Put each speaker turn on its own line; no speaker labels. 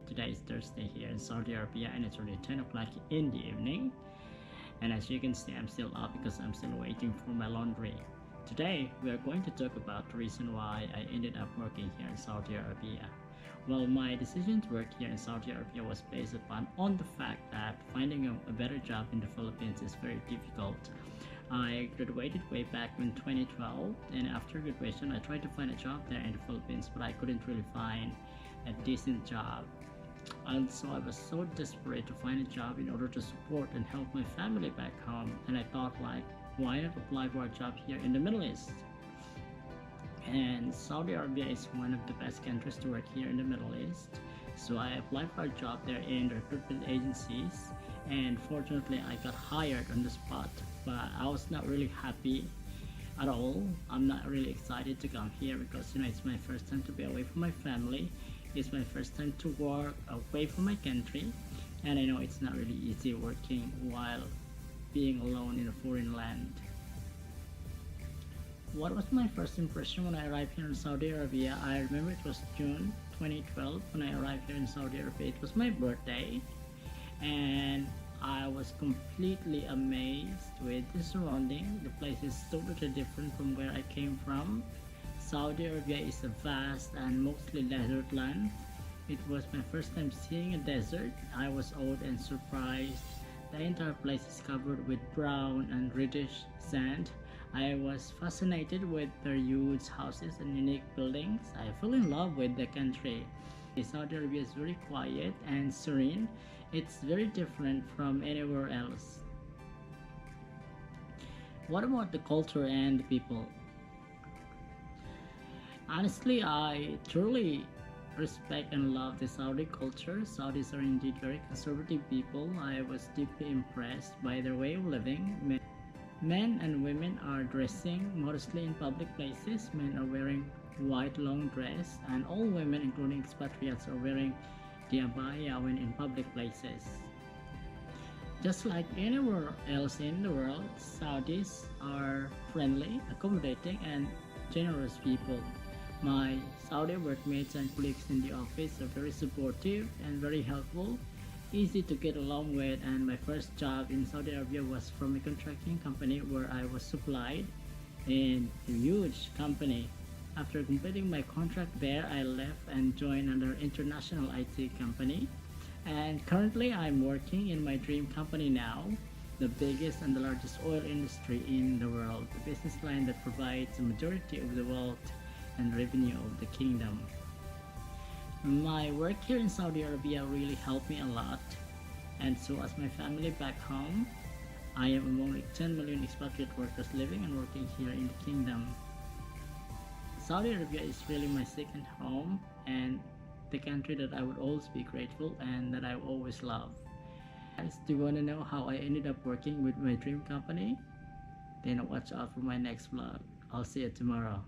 Today is Thursday here in Saudi Arabia and it's already 10 o'clock in the evening. And as you can see, I'm still up because I'm still waiting for my laundry. Today, we are going to talk about the reason why I ended up working here in Saudi Arabia. Well, my decision to work here in Saudi Arabia was based upon the fact that finding a better job in the Philippines is very difficult. I graduated way back in 2012, and after graduation I tried to find a job there in the Philippines, but I couldn't really find a decent job. And so I was so desperate to find a job in order to support and help my family back home, and I thought, like, why not apply for a job here in the Middle East? And Saudi Arabia is one of the best countries to work here in the Middle East. So I applied for a job there in the recruitment agencies, and fortunately I got hired on the spot, but I was not really happy at all. I'm not really excited to come here because it's my first time to be away from my family. It's my first time to work away from my country, and I know it's not really easy working while being alone in a foreign land. What was my first impression when I arrived here in Saudi Arabia? I remember it was June 2012 when I arrived here in Saudi Arabia. It was my birthday, and I was completely amazed with the surrounding. The place is totally different from where I came from. Saudi Arabia is a vast and mostly desert land. It was my first time seeing a desert. I was awed and surprised. The entire place is covered with brown and reddish sand. I was fascinated with their huge houses and unique buildings. I fell in love with the country. Saudi Arabia is very quiet and serene. It's very different from anywhere else. What about the culture and the people? Honestly, I truly respect and love the Saudi culture. Saudis are indeed very conservative people. I was deeply impressed by their way of living. Men and women are dressing modestly in public places. Men are wearing white long dress, and all women, including expatriates, are wearing the abaya when in public places. Just like anywhere else in the world, Saudis are friendly, accommodating, and generous people. My Saudi workmates and colleagues in the office are very supportive and very helpful, easy to get along with, and my first job in Saudi Arabia was from a contracting company where I was supplied in a huge company. After completing my contract there, I left and joined another international IT company, and currently I'm working in my dream company now, the biggest and the largest oil industry in the world, the business line that provides the majority of the wealth and revenue of the kingdom. My work here in Saudi Arabia really helped me a lot, and so as my family back home, I am among the 10 million expatriate workers living and working here in the kingdom. Saudi Arabia is really my second home and the country that I would always be grateful and that I always love. Guys, do you want to know how I ended up working with my dream company? Then watch out for my next vlog. I'll see you tomorrow.